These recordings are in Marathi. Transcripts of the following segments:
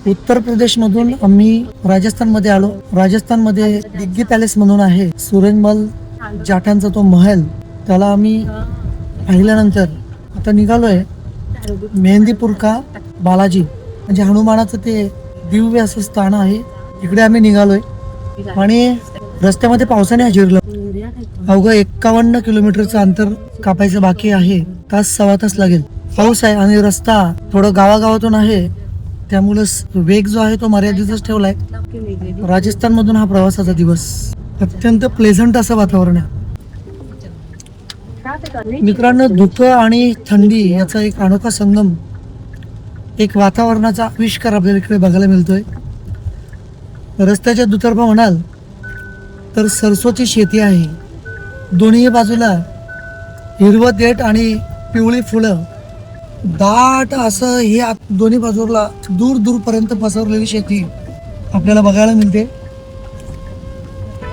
उत्तर प्रदेश मधून आम्ही राजस्थान मध्ये आलो. राजस्थान मध्ये दिग्गी पॅलेस म्हणून आहे, सुरेनमल जाटांचा तो महल, त्याला आम्ही पाहिल्यानंतर आता निघालोय मेहंदीपूर का बालाजी, म्हणजे हनुमानाचं ते दिव्य असं स्थान आहे, इकडे आम्ही निघालोय. आणि रस्त्यामध्ये पावसाने हजेरलं. अवघं 51 किलोमीटरचं अंतर कापायचं बाकी आहे. तास सव्वा तास लागेल. पाऊस आहे आणि रस्ता थोडं गावागावातून आहे, त्यामुळे वेग जो आहे तो मर्यादितच ठेवलाय. राजस्थान मधून हा प्रवासाचा दिवस अत्यंत प्लेझंट असं वातावरण आहे. मित्रांनो, धुकं आणि थंडी याचा एक अनोखा संगम, एक वातावरणाचा आविष्कार आपल्याला इकडे बघायला मिळतोय. रस्त्याच्या दुतर्फा म्हणाल तर सरसोची शेती आहे. दोन्ही बाजूला हिरवं देठ आणि पिवळी फुलं, दाट असं हे दोन्ही बाजूला दूर दूर पर्यंत पसरलेली शेती आपल्याला बघायला मिळते.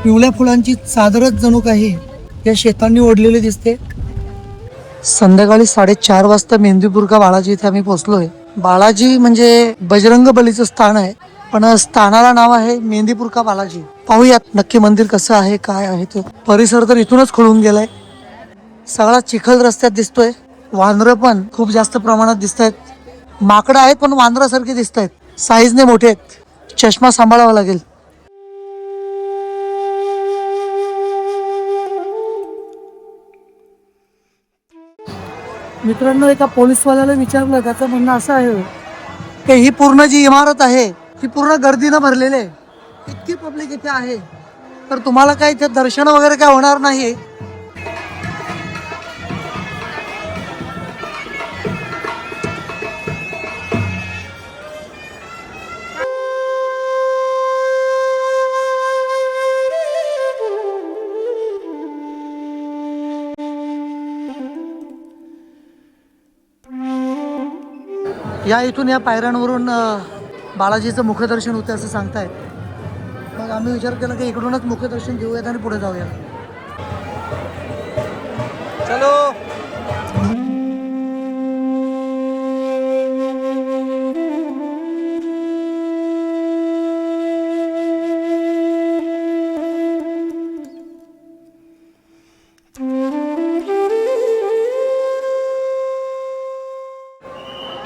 पिवळ्या फुलांची चादरच जणू काही या शेतांनी ओढलेली दिसते. संध्याकाळी 4:30 वाजता मेहंदीपूर का बालाजी इथे आम्ही पोहोचलोय. बालाजी म्हणजे बजरंग बलीचं स्थान आहे, पण स्थानाला नाव आहे मेहंदीपूर का बालाजी. पाहूयात नक्की मंदिर कसं आहे, काय आहे ते. परिसर तर इथूनच खुलून गेलाय. सगळा चिखल रस्त्यात दिसतोय. वानरं पण खूप जास्त प्रमाणात दिसत आहेत. माकडं आहेत पण वानरासारखे दिसत आहेत, साईजने मोठे आहेत. चष्मा सांभाळावा लागेल. मित्रांनो, एका पोलीसवाल्याला विचारलं, त्याचं म्हणणं असं आहे की ही पूर्ण जी इमारत आहे ती पूर्ण गर्दीनं भरलेली आहे. इतकी पब्लिक इथे आहे तर तुम्हाला काही इथे दर्शन वगैरे काय होणार नाही. या इथून या पायऱ्यांवरून बालाजीचं मुखदर्शन होतं असं सांगतायत. मग आम्ही विचार केला की इकडूनच मुखदर्शन घेऊयात आणि पुढे जाऊया. चलो.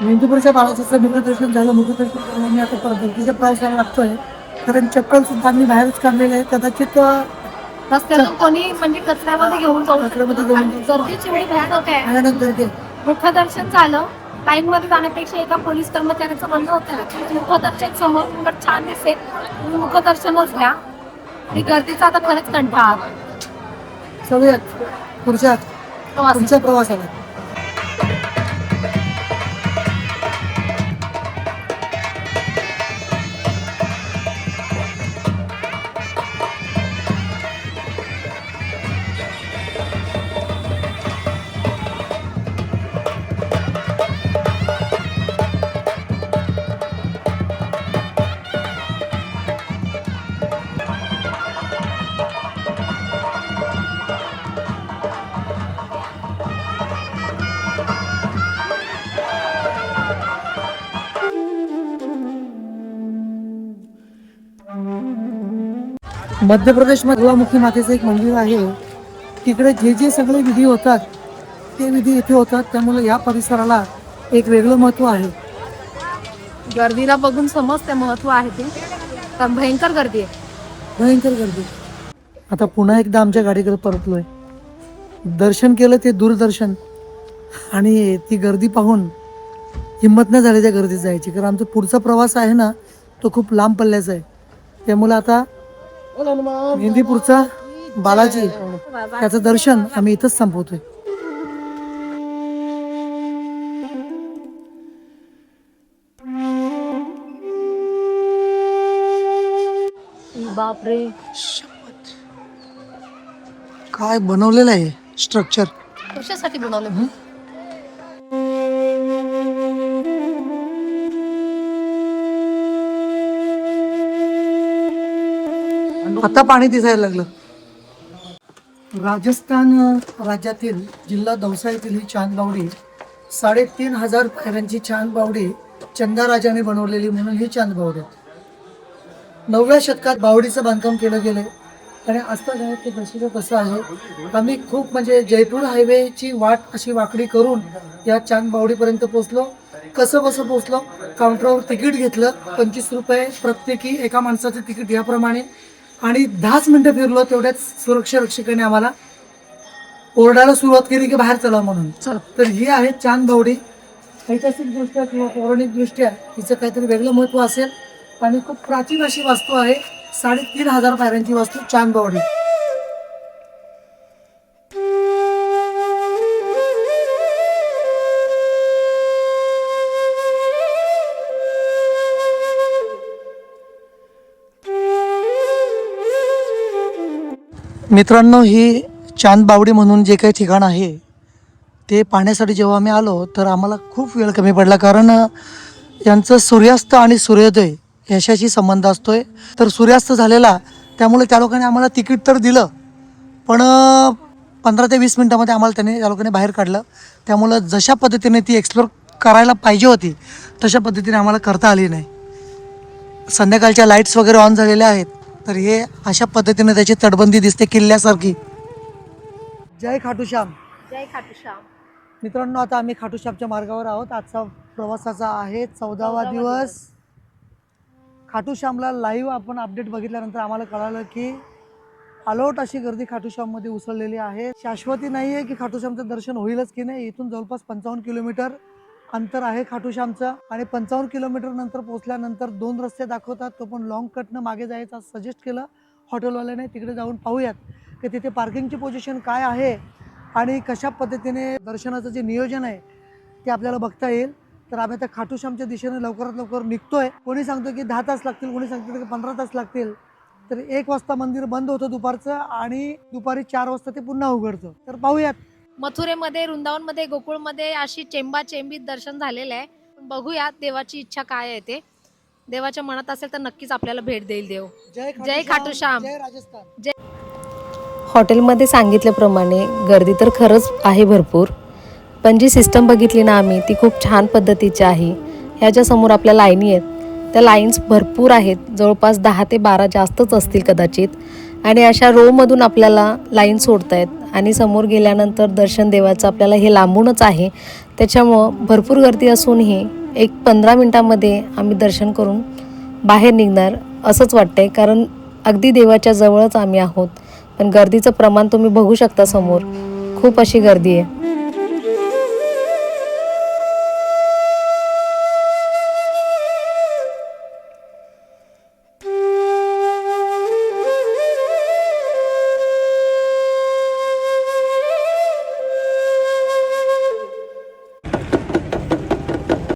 मेहंदीपूरच्या बालाजीचं मुखदर्शन झालं. मुखदर्शन करून आम्ही आता परतीच्या प्रवासाला लागतोय, कारण चप्पल सुद्धा आम्ही बाहेरच काढलेले आहे. कदाचित रस्त्यातून कोणी म्हणजे कचऱ्यामध्ये घेऊन जाऊ कचऱ्यामध्ये घेऊन जाऊ. गर्दीची एवढी भयानक होते. भयानक गर्दी आहे. मुखदर्शन झालं. लाईन मध्ये जाण्यापेक्षा एका पोलीस कर्मचाऱ्याचं म्हणणं होतं मुखदर्शन समोर छान दिसेल, तुम्ही मुखदर्शनच घ्या. आणि गर्दीचा आता खरंच कंटाळा आला. सगळ्यात पुढच्या प्रवासाला. मध्य प्रदेश मध्ये ज्वालामुखी मातेचं एक मंदिर आहे. तिकडे जे जे सगळे विधी होतात ते विधी इथे होतात, त्यामुळे या परिसराला एक वेगळं महत्व आहे. गर्दीला बघून समजते महत्व आहे ते, पण भयंकर गर्दी आहे. भयंकर गर्दी. आता पुन्हा एकदा आमच्या गाडीकडे परतलोय. दर्शन केलं ते दूरदर्शन, आणि ती गर्दी पाहून हिंमत नाही झाली त्या गर्दीत जायची, कारण आमचा पुढचा प्रवास आहे ना तो खूप लांब पल्ल्याचा आहे. त्यामुळे आता मेहंदीपूरचा बालाजी त्याचं दर्शन आम्ही इथंच संपवतोय. बापरे, काय बनवलेलं आहे स्ट्रक्चर. कशासाठी बनवलं? आता पाणी दिसायला लागलं. राजस्थान राज्यातील जिल्हा दौसा येथील ही चांद बावडी 3500 पायऱ्यांची चांद बावडी चंदाराजाने बनवलेली म्हणून ही चांद बावडी. 9व्या शतकात बावडीचं बांधकाम केलं गेलं आणि आजकाल आहे ते दर्शक कसं आहे. आम्ही खूप म्हणजे जयपूर हायवेची वाट अशी वाकडी करून या चांद बावडीपर्यंत पोहोचलो. कसं बसं पोहोचलो. काउंटरवर तिकीट घेतलं 25 रुपये प्रत्येकी एका माणसाचं तिकीट याप्रमाणे आणि 10 मिनिटं फिरलो. तेवढ्याच सुरक्षा रक्षकाने आम्हाला ओरडायला सुरुवात केली की बाहेर चला म्हणून. तर ही आहे चांद बावडी. ऐतिहासिकदृष्ट्या किंवा पौराणिकदृष्ट्या हिचं काहीतरी वेगळं महत्त्व असेल आणि खूप प्राचीन अशी वास्तू आहे. 3500 पायऱ्यांची वास्तू चांद बावडी. मित्रांनो, ही चांद बावडी म्हणून जे काही ठिकाण आहे ते पाहण्यासाठी जेव्हा आम्ही आलो तर आम्हाला खूप वेळ कमी पडला, कारण यांचं सूर्यास्त आणि सूर्योदय याच्याशी संबंध असतोय. तर सूर्यास्त झालेला त्यामुळे त्या लोकांनी आम्हाला तिकीट तर दिलं, पण 15 ते 20 मिनटामध्ये आम्हाला त्या लोकांनी बाहेर काढलं. त्यामुळं जशा पद्धतीने ती एक्सप्लोर करायला पाहिजे होती तशा पद्धतीने आम्हाला करता आली नाही. संध्याकाळच्या लाईट्स वगैरे ऑन झालेल्या आहेत, तर हे अशा पद्धतीने त्याची तटबंदी दिसते किल्ल्यासारखी. जय खाटूश्याम. जय खाटूश्याम. मित्रांनो, आता आम्ही खाटूश्यामच्या मार्गावर आहोत. आजचा प्रवासाचा आहे 14वा दिवस. खाटूश्यामला लाईव्ह आपण अपडेट बघितल्यानंतर आम्हाला कळालं की अलोट अशी गर्दी खाटूश्याममध्ये उसळलेली आहे. शाश्वती नाही आहे की खाटूश्यामचं दर्शन होईलच की नाही. इथून जवळपास 55 किलोमीटर अंतर आहे खाटूश्यामचं आणि 55 किलोमीटर नंतर पोहोचल्यानंतर 2 रस्ते दाखवतात. तो पण लॉंग कटनं मागे जायचं सजेस्ट केलं हॉटेलवाल्याने. तिकडे जाऊन पाहूयात की तिथे पार्किंगची पोझिशन काय आहे आणि कशा पद्धतीने दर्शनाचं जे नियोजन आहे ते आपल्याला बघता येईल. तर आम्ही आता खाटूश्यामच्या दिशेने लवकरात लवकर निघतोय. कोणी सांगतो की 10 तास लागतील, कोणी सांगतो की 15 तास लागतील. तर 1 वाजता मंदिर बंद होतं दुपारचं आणि दुपारी 4 वाजता ते पुन्हा उघडतं. तर पाहूयात. मथुरेमध्ये, वृंदावनमध्ये, गोकुळमध्ये अशी चेंबीत दर्शन झालेलं आहे. बघूया देवाची इच्छा काय आहे ते. देवाच्या मनात असेल तर नक्कीच आपल्याला भेट देईल देव. जय खाटूश्याम. जय राजस्थान. हॉटेलमध्ये सांगितल्याप्रमाणे गर्दी तर खरंच आहे भरपूर, पण जी सिस्टम बघितली ना आम्ही ती खूप छान पद्धतीची आहे. ह्याच्यासमोर आपल्या लाईनी आहेत, त्या लाईन्स भरपूर आहेत, जवळपास 10 ते 12 जास्तच असतील कदाचित. आणि अशा रोमधून आपल्याला लाईन सोडत आहेत आणि समोर गेल्यानंतर दर्शन देवाचं आपल्याला हे लांबूनच आहे. त्याच्यामुळं भरपूर गर्दी असूनही एक 15 मिनटामध्ये आम्ही दर्शन करून बाहेर निघणार असंच वाटतंय, कारण अगदी देवाच्या जवळच आम्ही आहोत. पण गर्दीचं प्रमाण तुम्ही बघू शकता समोर, खूप अशी गर्दी आहे.